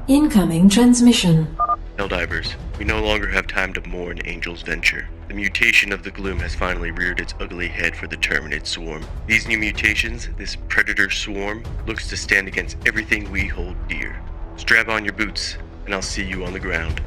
Incoming transmission. Helldivers, we no longer have time to mourn Angel's venture. The mutation of the gloom has finally reared its ugly head for the Terminid swarm. These new mutations, this predator swarm, looks to stand against everything we hold dear. Strap on your boots, and I'll see you on the ground.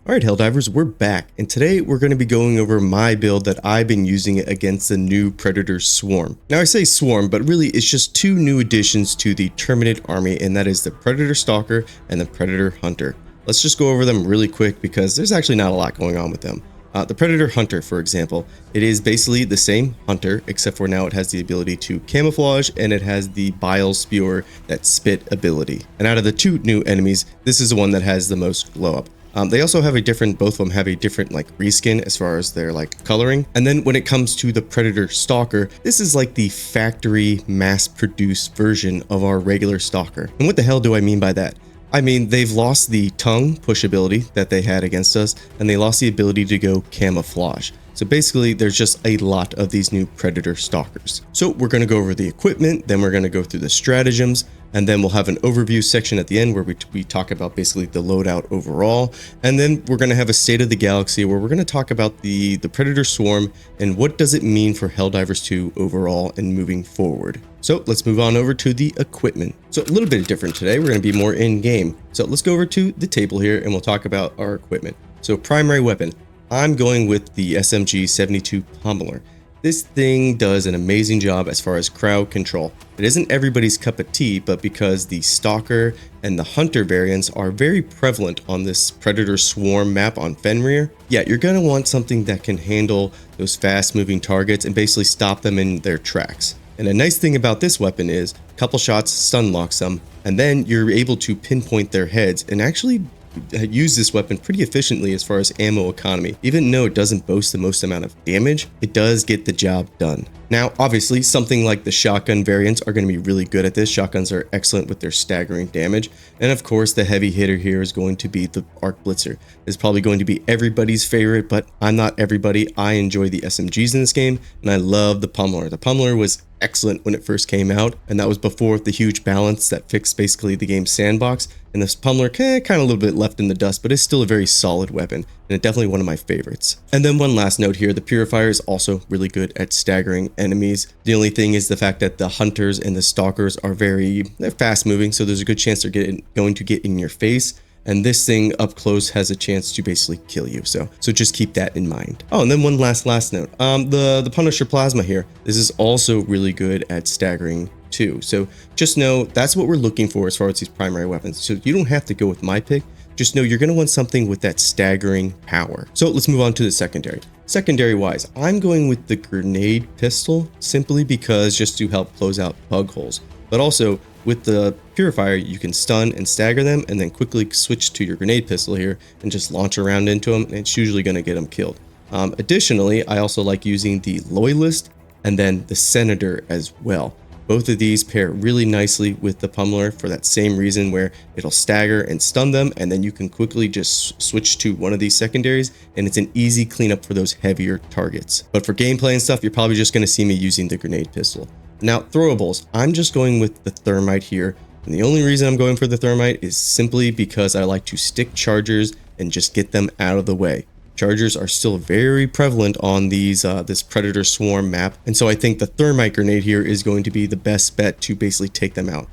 Alright Helldivers, we're back, and today we're going to be going over my build that I've been using against the new Predator Swarm. Now I say Swarm, but really it's just two new additions to the Terminid army, and that is the Predator Stalker and the Predator Hunter. Let's just go over them really quick because there's actually not a lot going on with them. The Predator Hunter, for example, it is basically the same Hunter, except for now it has the ability to camouflage and it has the Bile Spewer, that spit ability. And out of the two new enemies, this is the one that has the most glow up. They also have a different, both of them have a different like reskin as far as their like coloring. And then when it comes to the Predator Stalker, this is like the factory mass-produced version of our regular Stalker. And what the hell do I mean by that? I mean, they've lost the tongue push ability that they had against us, and they lost the ability to go camouflage. So basically, there's just a lot of these new Predator Stalkers. So we're going to go over the equipment, then we're going to go through the stratagems, and then we'll have an overview section at the end where we talk about basically the loadout overall. And then we're going to have a state of the galaxy where we're going to talk about the Predator Swarm and what does it mean for Helldivers 2 overall and moving forward. So let's move on over to the equipment. So a little bit different today. We're going to be more in game. So let's go over to the table here and we'll talk about our equipment. So primary weapon, I'm going with the SMG 72 Pommeler. This thing does an amazing job as far as crowd control. It isn't everybody's cup of tea, but because the Stalker and the Hunter variants are very prevalent on this Predator Swarm map on Fenrir, yeah, you're going to want something that can handle those fast moving targets and basically stop them in their tracks. And a nice thing about this weapon is a couple shots stun locks them, and then you're able to pinpoint their heads and actually use this weapon pretty efficiently as far as ammo economy. Even though it doesn't boast the most amount of damage, it does get the job done. Now, obviously, something like the shotgun variants are going to be really good at this. Shotguns are excellent with their staggering damage. And of course, the heavy hitter here is going to be the Arc Blitzer. It's probably going to be everybody's favorite, but I'm not everybody. I enjoy the SMGs in this game, and I love the Pommeler. The Pommeler was excellent when it first came out, and that was before the huge balance that fixed basically the game's sandbox. And this Pommeler kind of a little bit left in the dust, but it's still a very solid weapon, and it's definitely one of my favorites. And then one last note here, the Purifier is also really good at staggering enemies. The only thing is the fact that the Hunters and the Stalkers are they're fast moving, so there's a good chance they're going to get in your face. And this thing up close has a chance to basically kill you. So just keep that in mind. Oh, and then one last note. The Punisher Plasma here, this is also really good at staggering too. So just know that's what we're looking for as far as these primary weapons. So you don't have to go with my pick. Just know you're going to want something with that staggering power. So let's move on to the secondary. Secondary wise, I'm going with the grenade pistol simply because just to help close out bug holes. But also with the Purifier, you can stun and stagger them and then quickly switch to your grenade pistol here and just launch around into them, and it's usually going to get them killed. Additionally, I also like using the Loyalist and then the Senator as well. Both of these pair really nicely with the Pommeler for that same reason where it'll stagger and stun them, and then you can quickly just switch to one of these secondaries and it's an easy cleanup for those heavier targets. But for gameplay and stuff, you're probably just going to see me using the grenade pistol. Now, throwables, I'm just going with the Thermite here, and the only reason I'm going for the Thermite is simply because I like to stick chargers and just get them out of the way. Chargers are still very prevalent on these this Predator Swarm map, and so I think the Thermite grenade here is going to be the best bet to basically take them out.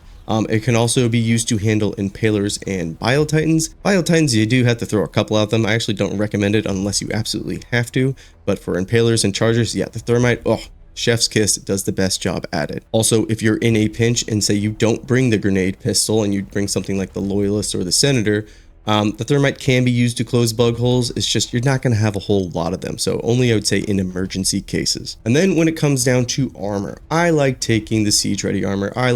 It can also be used to handle Impalers and Bile Titans. Bile Titans, you do have to throw a couple at them. I actually don't recommend it unless you absolutely have to, but for Impalers and Chargers, yeah, the Thermite, chef's kiss, does the best job at it. Also, if you're in a pinch and say you don't bring the grenade pistol and you bring something like the Loyalist or the Senator, the Thermite can be used to close bug holes. It's just you're not going to have a whole lot of them, so only I would say in emergency cases. And then when it comes down to armor, I like taking the siege ready armor. I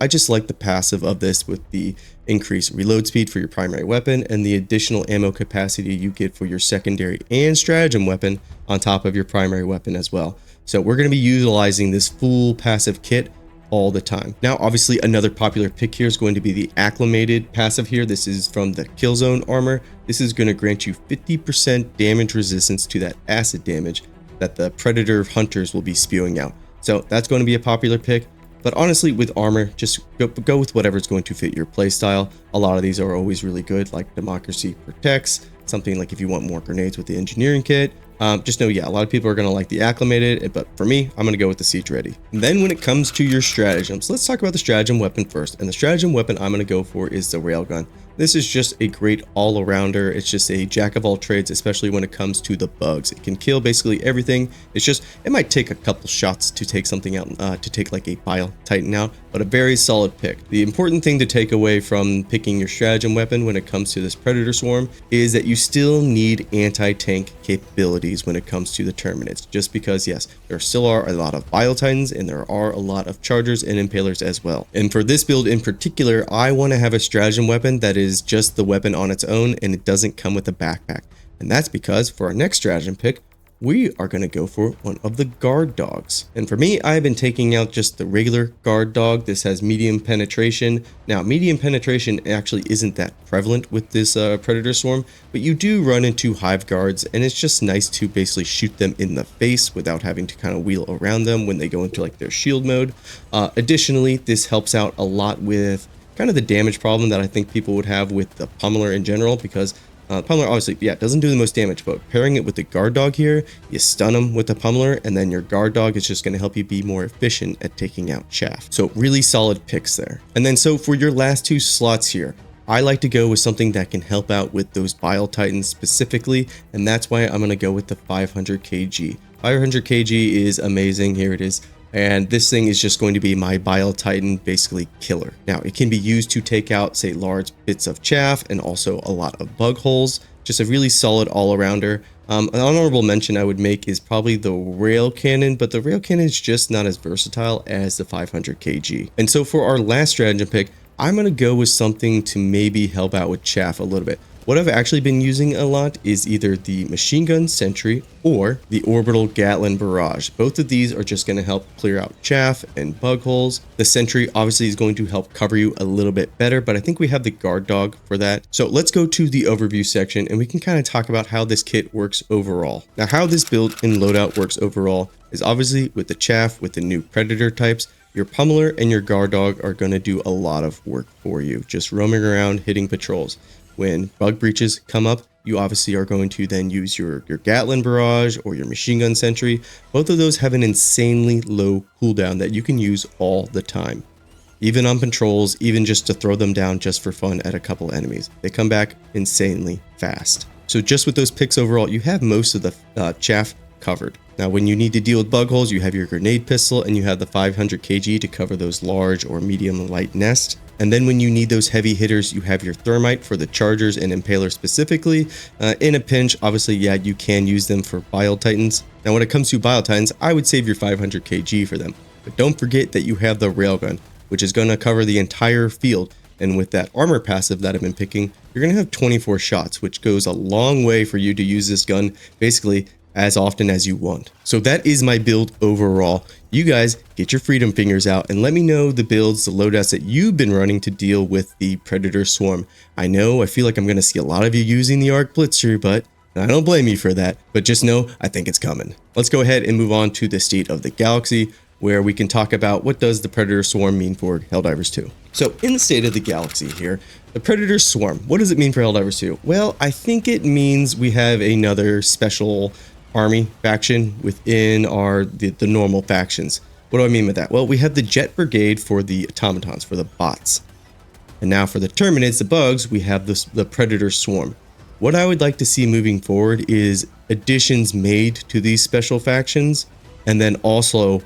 just like the passive of this with the increased reload speed for your primary weapon and the additional ammo capacity you get for your secondary and stratagem weapon on top of your primary weapon as well. So we're going to be utilizing this full passive kit all the time. Now, obviously, another popular pick here is going to be the acclimated passive here. This is from the Killzone armor. This is going to grant you 50% damage resistance to that acid damage that the Predator Hunters will be spewing out. So that's going to be a popular pick. But honestly, with armor, just go with whatever's going to fit your playstyle. A lot of these are always really good, like Democracy Protects, something like if you want more grenades with the engineering kit. Just know, yeah, a lot of people are going to like the acclimated, but for me, I'm going to go with the siege ready. And then when it comes to your stratagems, let's talk about the stratagem weapon first. And the stratagem weapon I'm going to go for is the railgun. This is just a great all-arounder. It's just a jack of all trades, especially when it comes to the bugs. It can kill basically everything. It's just, it might take a couple shots to take something out, to take like a Bile Titan out, but a very solid pick. The important thing to take away from picking your stratagem weapon when it comes to this Predator Swarm is that you still need anti-tank capabilities when it comes to the Terminids. Just because, yes, there still are a lot of Bile Titans and there are a lot of Chargers and Impalers as well. And for this build in particular, I want to have a stratagem weapon that is just the weapon on its own and it doesn't come with a backpack. And that's because for our next stratagem pick, we are going to go for one of the guard dogs. And for me, I've been taking out just the regular guard dog. This has medium penetration. Now, medium penetration actually isn't that prevalent with this Predator Swarm, but you do run into hive guards, and it's just nice to basically shoot them in the face without having to kind of wheel around them when they go into like their shield mode. Additionally, this helps out a lot with kind of the damage problem that I think people would have with the pummeler in general, because pummeler obviously, yeah, doesn't do the most damage, but pairing it with the guard dog here, you stun them with the pummeler, and then your guard dog is just going to help you be more efficient at taking out chaff. So really solid picks there. And then so for your last two slots here, I like to go with something that can help out with those Bile Titans specifically, and that's why I'm going to go with the 500 kg. 500 kg is amazing. Here it is. And this thing is just going to be my Bile Titan basically killer. Now, it can be used to take out, say, large bits of chaff and also a lot of bug holes. Just a really solid all-arounder. An honorable mention I would make is probably the rail cannon, but the rail cannon is just not as versatile as the 500 kg. And so for our last stratagem pick, I'm going to go with something to maybe help out with chaff a little bit. What I've actually been using a lot is either the machine gun sentry or the orbital Gatling barrage. Both of these are just going to help clear out chaff and bug holes. The sentry obviously is going to help cover you a little bit better, but I think we have the guard dog for that. So let's go to the overview section and we can kind of talk about how this kit works overall. Now, how this build in Loadout works overall is obviously with the chaff, with the new predator types. Your pummeler and your guard dog are going to do a lot of work for you, just roaming around hitting patrols. When bug breaches come up, you obviously are going to then use your Gatling barrage or your machine gun sentry. Both of those have an insanely low cooldown that you can use all the time. Even on patrols, even just to throw them down just for fun at a couple enemies. They come back insanely fast. So just with those picks overall, you have most of the chaff covered. Now, when you need to deal with bug holes, you have your grenade pistol and you have the 500 kg to cover those large or medium light nests. And then when you need those heavy hitters, you have your thermite for the chargers and impaler specifically. In a pinch, obviously, yeah, you can use them for Bile Titans. Now, when it comes to Bile Titans, I would save your 500 kg for them. But don't forget that you have the railgun, which is going to cover the entire field. And with that armor passive that I've been picking, you're going to have 24 shots, which goes a long way for you to use this gun basically as often as you want. So that is my build overall. You guys get your freedom fingers out and let me know the builds, the loadouts that you've been running to deal with the Predator Swarm. I feel like I'm going to see a lot of you using the Arc Blitzer, but I don't blame you for that. But just know, I think it's coming. Let's go ahead and move on to the state of the galaxy, where we can talk about what does the Predator Swarm mean for Helldivers 2. So in the state of the galaxy here, the Predator Swarm, what does it mean for Helldivers 2? Well, I think it means we have another special army faction within the normal factions. What do I mean by that? Well, we have the Jet Brigade for the automatons, for the bots. And now for the Terminids, the bugs, we have the Predator Swarm. What I would like to see moving forward is additions made to these special factions, and then also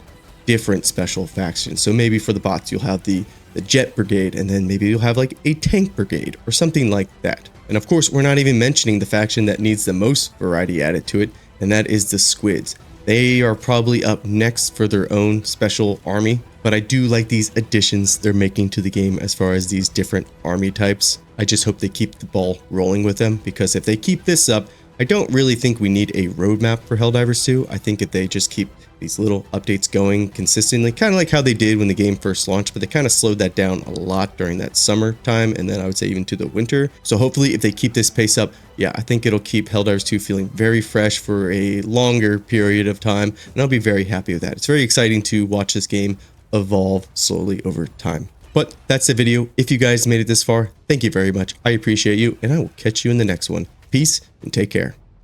different special factions. So maybe for the bots, you'll have the Jet Brigade, and then maybe you'll have like a Tank Brigade or something like that. And of course, we're not even mentioning the faction that needs the most variety added to it, and that is the Squids. They are probably up next for their own special army, but I do like these additions they're making to the game as far as these different army types. I just hope they keep the ball rolling with them, because if they keep this up, I don't really think we need a roadmap for Helldivers 2. I think if they just keep these little updates going consistently, kind of like how they did when the game first launched, but they kind of slowed that down a lot during that summer time, and then I would say even to the winter. So hopefully if they keep this pace up, yeah, I think it'll keep Helldivers 2 feeling very fresh for a longer period of time, and I'll be very happy with that. It's very exciting to watch this game evolve slowly over time. But that's the video. If you guys made it this far, thank you very much. I appreciate you, and I will catch you in the next one. Peace and take care.